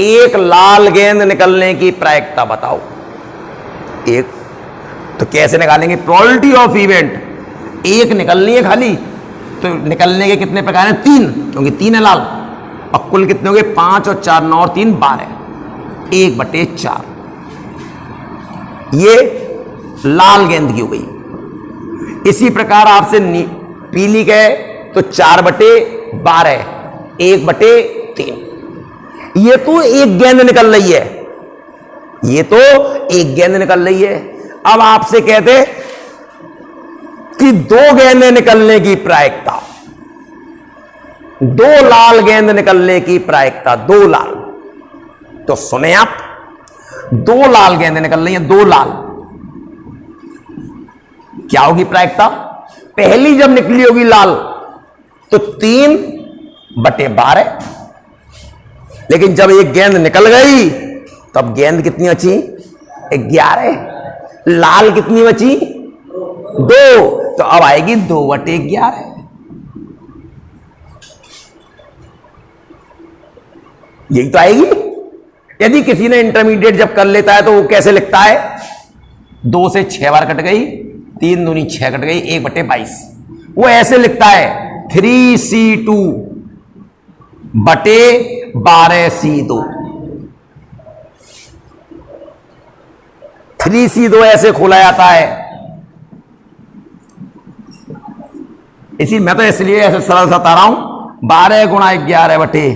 Speaker 1: एक लाल गेंद निकलने की प्रायिकता बताओ। एक तो कैसे निकालेंगे? प्रोबेबिलिटी ऑफ इवेंट, एक निकलनी है खाली, तो निकलने के कितने प्रकार हैं? 3, क्योंकि 3 है लाल, और कुल कितने हो गए? 5 और 4 9 और 3 12, 1/4। ये लाल गेंद की हो गई। इसी प्रकार आपसे पीली गए तो 4/12, 1/3। ये तो एक गेंद निकल रही है, ये तो एक गेंद निकल रही है। अब आपसे कहते कि 2 गेंदें निकलने की प्रायिकता, 2 लाल गेंद निकलने की प्रायिकता, 2 लाल। तो सुने आप, 2 लाल गेंदें निकल रही हैं, 2 लाल, क्या होगी प्रायिकता? पहली जब निकली होगी लाल तो 3/12, लेकिन जब एक गेंद निकल गई तब गेंद कितनी बची? 11। लाल कितनी बची? 2, तो अब आएगी 2/11। यही तो आएगी। यदि किसी ने इंटरमीडिएट जब कर लेता है तो वो कैसे लिखता है? 2 से 6 बार कट गई, 3 दूनी 6 कट गई, 1/22। वो ऐसे लिखता है 3C2 बटे 12C2। 3C2 ऐसे खोला जाता है। इसी मैं तो इसलिए ऐसे सरल बता रहा हूं, 12 × 11 बटे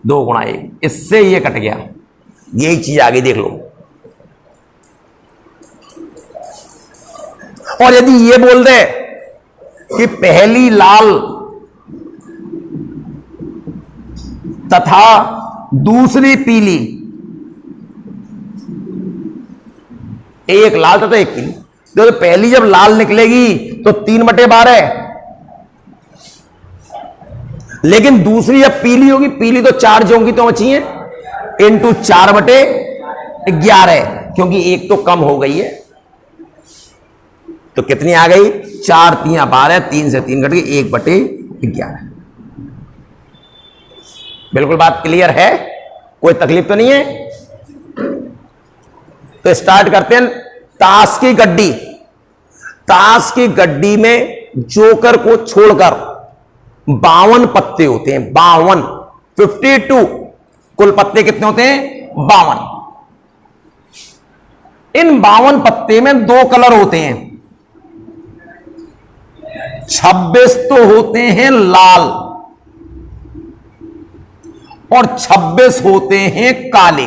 Speaker 1: 2 × 1, इससे ये कट गया। यही चीज आगे देख लो। और यदि ये बोल दे कि पहली लाल तथा दूसरी पीली, एक लाल तथा एक पीली, तो पहली जब लाल निकलेगी तो 3/12, लेकिन दूसरी जब पीली होगी, पीली तो 4 जो होंगी तो बची है, इंटू 4/11, क्योंकि एक तो कम हो गई है। तो कितनी आ गई? 4 × 3 = 12, 3 से 3 कट गई, 1/11। बिल्कुल बात क्लियर है, कोई तकलीफ तो नहीं है? तो स्टार्ट करते हैं। ताश की गड्डी, ताश की गड्डी में जोकर को छोड़कर 52 पत्ते होते हैं। 52, 52 कुल पत्ते कितने होते हैं? 52। इन 52 पत्ते में 2 कलर होते हैं। 26 तो होते हैं लाल और 26 होते हैं काले।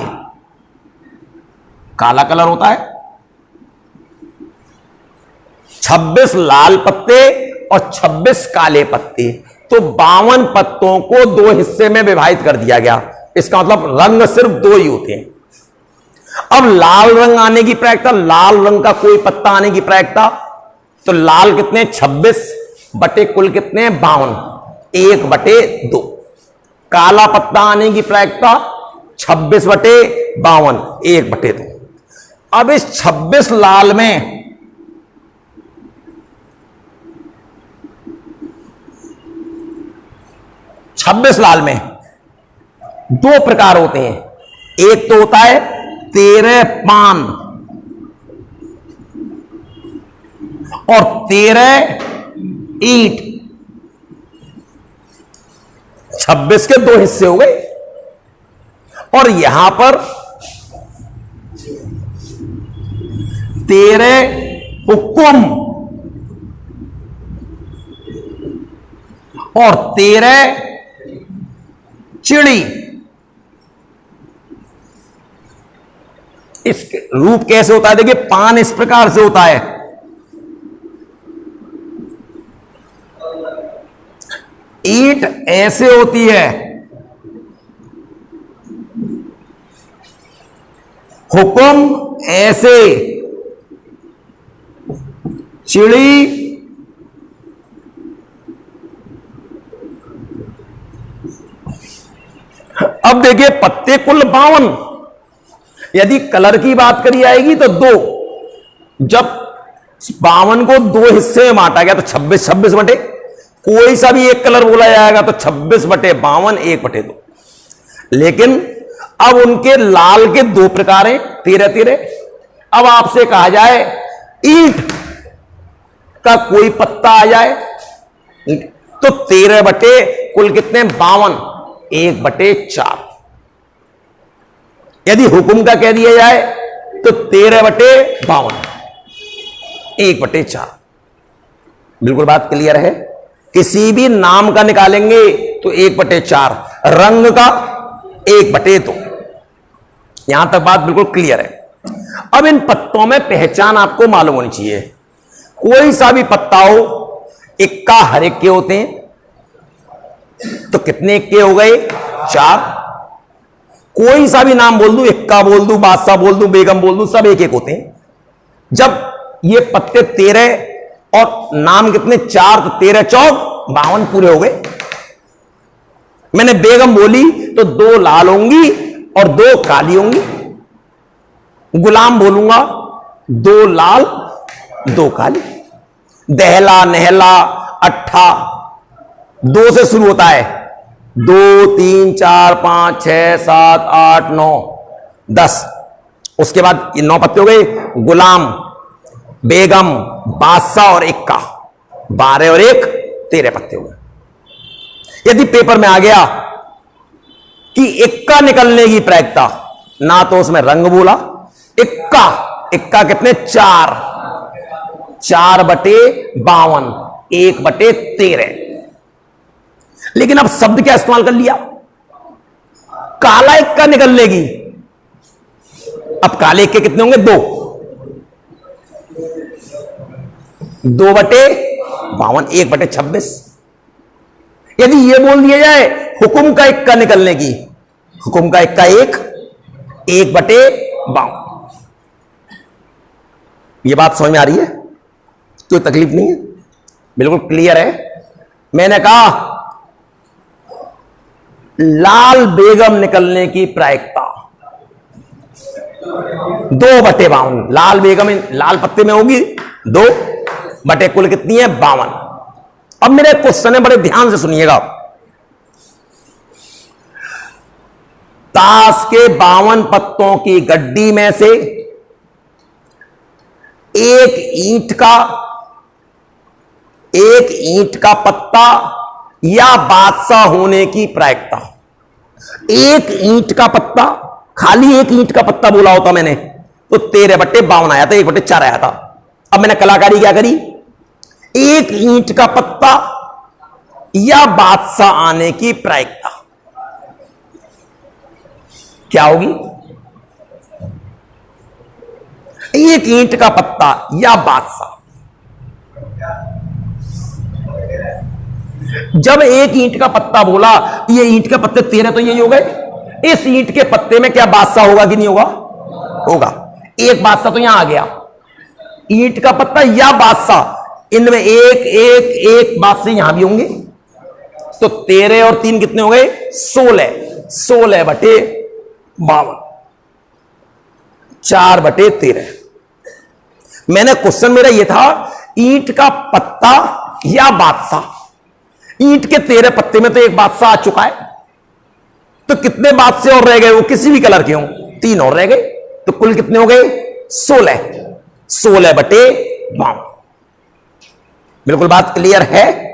Speaker 1: काला कलर होता है। 26 लाल पत्ते और 26 काले पत्ते, तो 52 पत्तों को 2 हिस्से में विभाजित कर दिया गया। इसका मतलब रंग सिर्फ 2 ही होते हैं। अब लाल रंग आने की प्रायिकता, लाल रंग का कोई पत्ता आने की प्रायिकता, तो लाल कितने 26 बटे कुल कितने 52, 1/2। काला पत्ता आने की प्रायिकता 26 बटे 52, 1/2। अब इस 26 लाल में 26 लाल में 2 प्रकार होते हैं। एक तो होता है 13 पान और 13 ईंट। 26 के 2 हिस्से हो गए। और यहां पर 13 हुक्म और 13 चिड़ी। इसके रूप कैसे होता है देखिए, पान इस प्रकार से होता है, ईंट ऐसे होती है, हुक्म ऐसे, चिड़ी अब देखिए पत्ते कुल 52। यदि कलर की बात करी जाएगी तो 2, जब 52 को 2 हिस्से में बांटा गया तो 26 बटे, कोई सा भी एक कलर बोला जाएगा तो 26 बटे 52, 1/2। लेकिन अब उनके लाल के 2 प्रकार हैं, 13। अब आपसे कहा जाए ईंट का कोई पत्ता आ जाए तो 13 बटे कुल कितने 52, 1/4। यदि हुक्म का कह दिया जाए तो 13 बटे 52, 1/4। बिल्कुल बात क्लियर है। किसी भी नाम का निकालेंगे तो 1/4, रंग का 1/2। यहां तक बात बिल्कुल क्लियर है। अब इन पत्तों में पहचान आपको मालूम होनी चाहिए। कोई सा भी पत्ता हो, इक्का हर एक के होते हैं, तो कितने इक्के हो गए 4। कोई सा भी नाम बोल दूं, इक्का बोल दूं, बादशाह बोल दूं, बेगम बोल दूं, सब 1-1 होते हैं। जब ये पत्ते 13 और नाम कितने 4, तो 13 चौक 52 पूरे हो गए। मैंने बेगम बोली तो 2 लाल होंगी और 2 काली होंगी। गुलाम बोलूंगा 2 लाल 2 काली। दहला, नहला, अट्ठा 2 से शुरू होता है, 2, 3, 4, 5, 6, 7, 8, 9, 10। उसके बाद ये 9 पत्ते हो गए। गुलाम, बेगम, बादशाह और इक्का, 12 और 1 13 पत्ते हो गए। यदि पेपर में आ गया कि इक्का निकलने की प्रायिकता, ना तो उसमें रंग बोला, इक्का कितने 4 बटे 52, 1/13। लेकिन अब शब्द क्या इस्तेमाल कर लिया, काला इक्का निकलने की। अब काले इक्के कितने होंगे 2, 2 बटे 52, 1/26। यदि यह बोल दिया जाए हुक्म का इक्का निकलने की, हुक्म का इक्का 1/52। यह बात समझ में आ रही है? कोई तकलीफ नहीं है, बिल्कुल क्लियर है। मैंने कहा लाल बेगम निकलने की प्रायिकता 2/52। लाल बेगम लाल पत्ते में होगी 2 बटे कुल कितनी है 52। अब मेरे क्वेश्चन है, बड़े ध्यान से सुनिएगा। ताश के 52 पत्तों की गड्डी में से एक ईंट का पत्ता या बादशाह होने की प्रायिकता। एक ईंट का पत्ता, खाली एक ईंट का पत्ता बोला होता मैंने तो 13/52 आया था, 1/4 आया था। अब मैंने कलाकारी क्या करी, एक ईंट का पत्ता या बादशाह आने की प्रायिकता क्या होगी? एक ईंट का पत्ता या बादशाह। जब एक ईंट का पत्ता बोला, ये ईंट के पत्ते 13 तो यही हो गए। इस ईंट के पत्ते में क्या बादशाह होगा कि नहीं होगा? होगा। एक बादशाह तो यहां आ गया, ईंट का पत्ता या बादशाह, इनमें एक एक एक बादशाह यहां भी होंगे। तो 13 और 3 कितने हो गए? 16। 16 बटे 52, 4 बटे 13। मैंने क्वेश्चन मेरा यह था, ईंट का पत्ता या बादशाह। ईंट के 13 पत्ते में तो एक बादशाह आ चुका है, तो कितने बादशाह और रह गए? वो किसी भी कलर के हों, 3 और रह गए। तो कुल कितने हो गए? 16। 16 बटे 52। बिल्कुल बात क्लियर है?